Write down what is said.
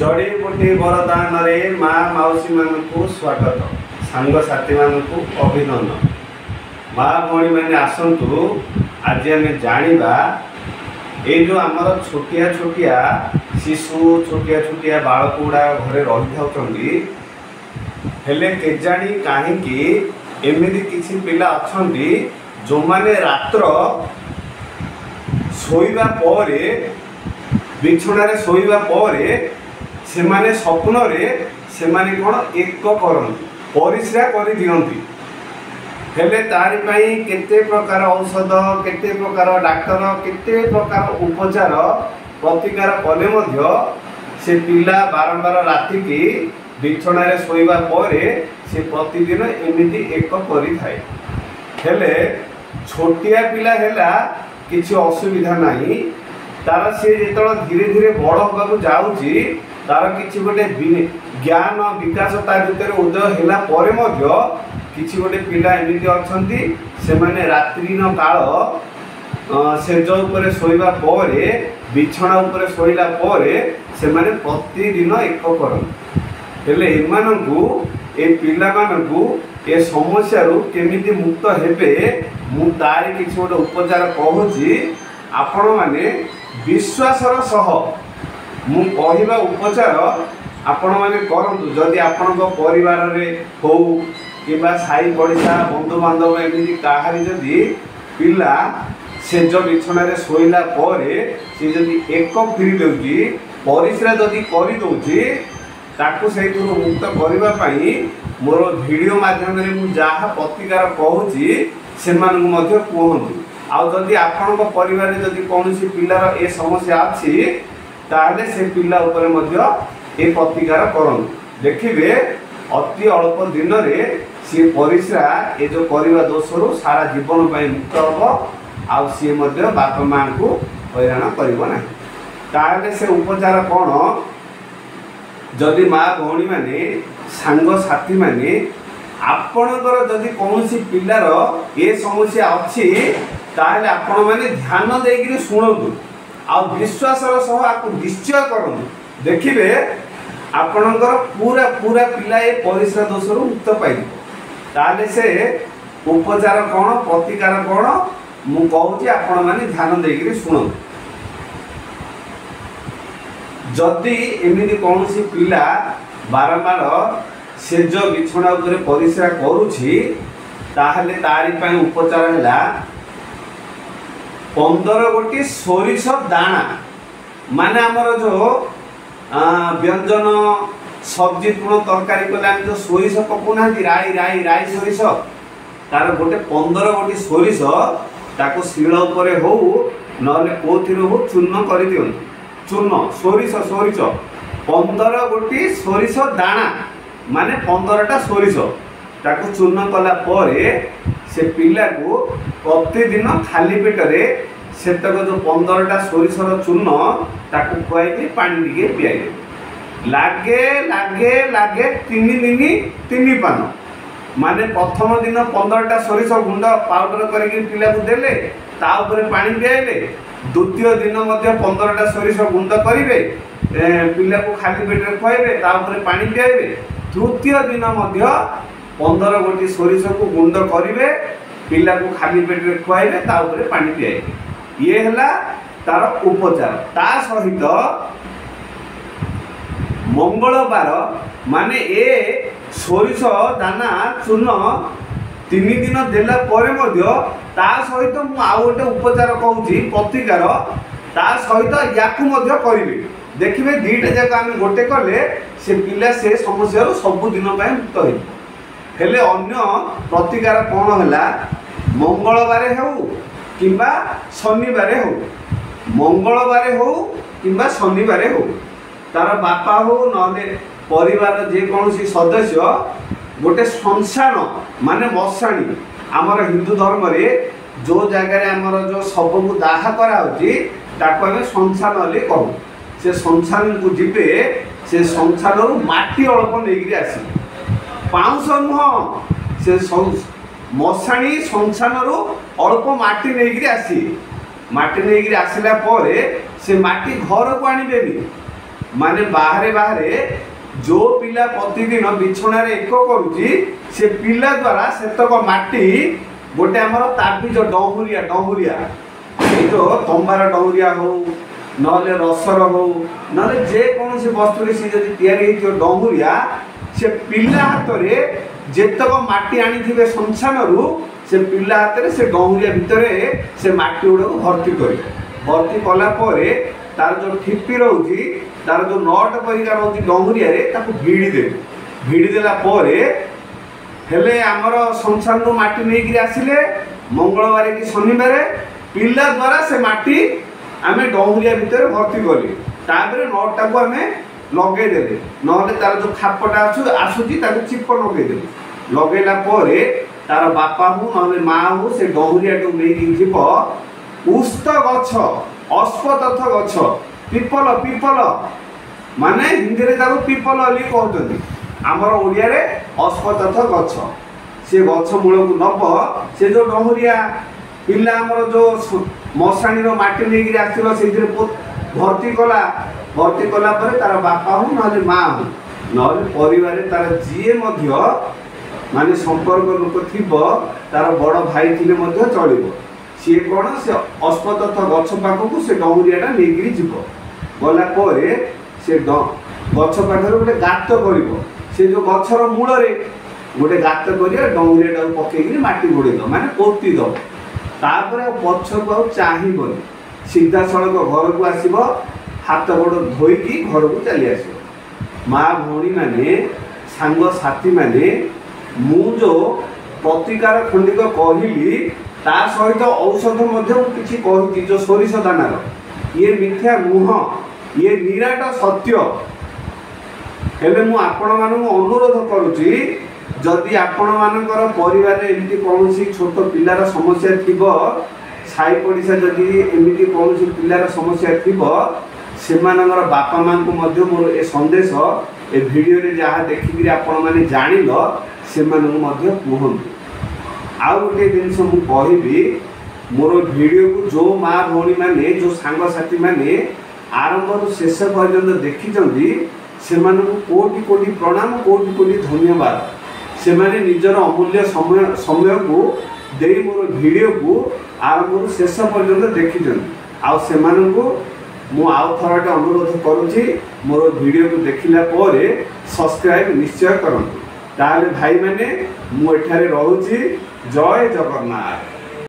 जड़ीबूटी वरदान रे माँ मौसी मानू स्वागत सांग साथी मानू अभिनंदन। माँ भौणी मैंने आसतु आज आम जाना ये जो आमर छोटिया छोटिया शिशु छोटिया छोटिया बालक गुड़ा घरे रही हेले केजाणी कहीं एमती किसी पिला अच्छा जो माने रात्र शोइबा परे बिछणारे शोइबा परे से माने स्वप्न रे से माने कौन एक करती परिस्रा कर दियंती हेले तारि पई केते प्रकार औषध केते प्रकार डाक्टर केते प्रकार उपचार प्रतिकार कले मध्य से पिला बारंबार राति की बिछणारे शोइबा परे से प्रतिदिन एमिति एक करि थाए हेले छोटिया पिला हेला किसी असुविधा नहीं तार सी जो धीरे धीरे बड़ होगा जाऊँगी तार किसी गोटे ज्ञान विकास भीतर उदय है किसी गोटे पिला एमती अच्छा से माने रात्रिन काल सेज उपरे शोइबा परे बिछना उपरे शोइला परे से माने प्रतिदिन एक करते एमानकु ए पिला मानकु ए समस्या केमिति मुक्त हेबे मु तारी किसी गोटे उपचार कहूँ आपण माने विश्वासर सह मु कहवा उपचार आपण माने करंतु जदि आपण परिवार रे हो किबा साई पड़िशा बंधु बांधव एमती काहारी जदि पिला सेज बिछना रे शोइला परे से जदि एक फिरी दउची परिश्रा जदि करि दउची ताकू से मुक्त करने मोर वीडियो माध्यम मु जहाँ प्रतिकार कहूँ से कहतु आदि आपण परिवार जदि कौन पिलार ए समस्या अच्छी ताहले से पिला उपरे ए प्रतिकार करन देखिए अति अल्प दिन रे सी परिश्रा ए जो करवा दोषरु सारा जीवन पर मुक्त हम आउ सी बापा माँ को हैरान करना ताहले से उपचार कौन जदि माँ भौणी माने सांग साथी माने आपणकर जदि कौन पिलार ए समस्या अच्छी ताहले आपण माने ध्यान देकरी शुणु आ विश्वासर सह आपको निश्चय करूँ देखिए आपणकर पूरा पूरा पिला ए परिश्रा दोषरु मुक्त पाइब ताहले से उपचार कौन प्रतिकार कौन मु कहूँ आपण माने ध्यान देकरी शुणु जदि एमती कौन पिला बारंबार सेज बिछना उपरे परिश्रा करुछि ताहले तारि पई उपचार हैला 15 गोटी सोरिष दाना माने आमर जो व्यंजन सब्जी तुण तरकारी कले जो सोरिष पकुना राई राई राई सोरिष तार गोटे 15 गोटी सोरिष ताको शिल उपरे हो नले कोथिरो हो चूर्ण कर दियंतु चूर्ण सोरिष सोरिष 15 गोटी सोरिष दाना माने 15टा सोरिष ताको चूर्ण कला परे से पिला को प्रतिदिन खाली पेटरे से जो 15टा सोरिषर चूर्ण ताको खुआई पानी टिके पियाई लागे लागे लागे 3 दिन 3 पान माने प्रथम दिन 15टा सोरिष गुंड पाउडर करके पिला को देले ता ऊपर पानी पियाइले द्वितीय दिन 15टा सोरिष गुंड करेंगे पिला को खाली पेट खुआइबे पानी पियाइबे तृतीय दिन 15 गोटी सोरिष को गुंड करेंगे पिला को खाली पेट खुआइबे पानी पियाइबे ये है तार उपचार ता सहित मंगलवार माने ए सोरिष दाना चूर्ण 3 दिन देला परे मध्य ता सहित मु आउ गोटे उपचार कहूँ प्रतिकार ता सहित याकू मध्य करिवे देखिए दुईटा जाक आम गोटे कले से पिला से समस्या सबुदिन मुक्त हो हेले अन्य प्रतिकार कौन है मंगलवार हो कि शनिवार हो मंगलवार हो कि शनिवार हो तार बापा हो ना परिवार जेकोसी सदस्य गोटे श्मशान माने मशाणी आमर हिंदू धर्म रे जो जगह आमर जो शव को दाह कराऊँगी ताको श्मशान कहूँ से श्मशान को जीवे से श्मशान माटी अल्प नहीं आस पाउंश नुह से मशाणी श्मशान अल्प माटी नहीं आसी माटी नहीं आसला से माटी घर को आणवेनि माने बाहरे बाहरे जो पिला प्रतिदिन बिछणार एक करुची से पिला द्वारा सेतक माटी गोटे आमर ताबिज डहुरिया डहुरिया जो तंबार डहुरिया हो नले रसर हो नले जे कौन से वस्तु रे से जदी तयारी हो डहुरिया से पिला हाथ रे जेतक माटी आनी थिबे संसान रु से पिला हाथ रे से डहुरिया भितरे से माटी उडा भर्ती करिवे भर्ती कला परे तार जो ठिप्पी रोची तार जो नट परिका रोची डहुरिया रे ताको भिड़ी देला परे हेले आमर संसार नु माटी नै गिरी आसिले मंगलवार कि शनिवार पिला द्वारा से माटी आमे डहुरिया भितर भर्ती करी ताबरे नट टाको आमे लगे देले नले तार जो खापटा आसुची ताको चिप लगे देले लगेला परे तार बापा हूँ नले माँ हूँ से डहुरिया टू नहीं जीव उस्त गछ अश्वत्थ गछ पिपल पिपल माने हिंदी रे ताको पिपल अली कहते आमर ओडिया रे अश्वत्थ गछ से गछ मूल को नब से जो डहुरिया पिला आमर जो मशाणी रो माटी नहीं आसलो से भर्ती कला परे तार बापा हूँ नले माँ हूँ नले परिवार तार जीए मध्य माने संपर्क लोक थिबो तार बड़ भाई थिले मध्य चलिबो सी कोन से अश्वत्थ गछ पाखकु से डहुरियाटा नेगिरी जीवो गला परे से गछ पाखरे गोटे गात करिवो से जो गछर मूल रे गोटे गात करिया डहुरियाटा पकेगिरी माटी गोडे दो माने पोती दो तापर पछको चाहिबो सीधा सड़क घर को आसीबो हाथ गोड़ धोईकी घर को चली आसीबो माँ भौणी माने सांग साथी माने मु जो प्रतिकार खंडिक कहली ता सहित औषध किसी कही जो सोरिष दानार ये मिथ्या नुह ये निराट सत्य हेले मु आपण मानू अनुरोध करुची जदि आपण मानकर परिवार एमती कौन छोट पिलार समस्या थिबो साई पड़िशा जदि एमती कौन पिलार समस्या थिबो सेमानकर बापा मां को मध्य मोर ए संदेश ए वीडियो रे जहाँ देखिक आपण माने जानिल से कहतु आउ गोटे जिनस मुझे मोर वीडियो को जो माँ भौणी मैंने जो सांग साथी मैंने आरंभ शेष पर्यटन देखी से कोटि कोटि प्रणाम कोटि कोटि धन्यवाद से माने निजर अमूल्य समय को दे मोर वीडियो को आरंभ शेष पर्यटन देखी आउ से मु आउ थरटे अनुरोध करुँची मोर वीडियो को देखिला परे सब्सक्राइब निश्चय करंतु ताले भाई माने मु एठारे रहूची जय जगन्नाथ।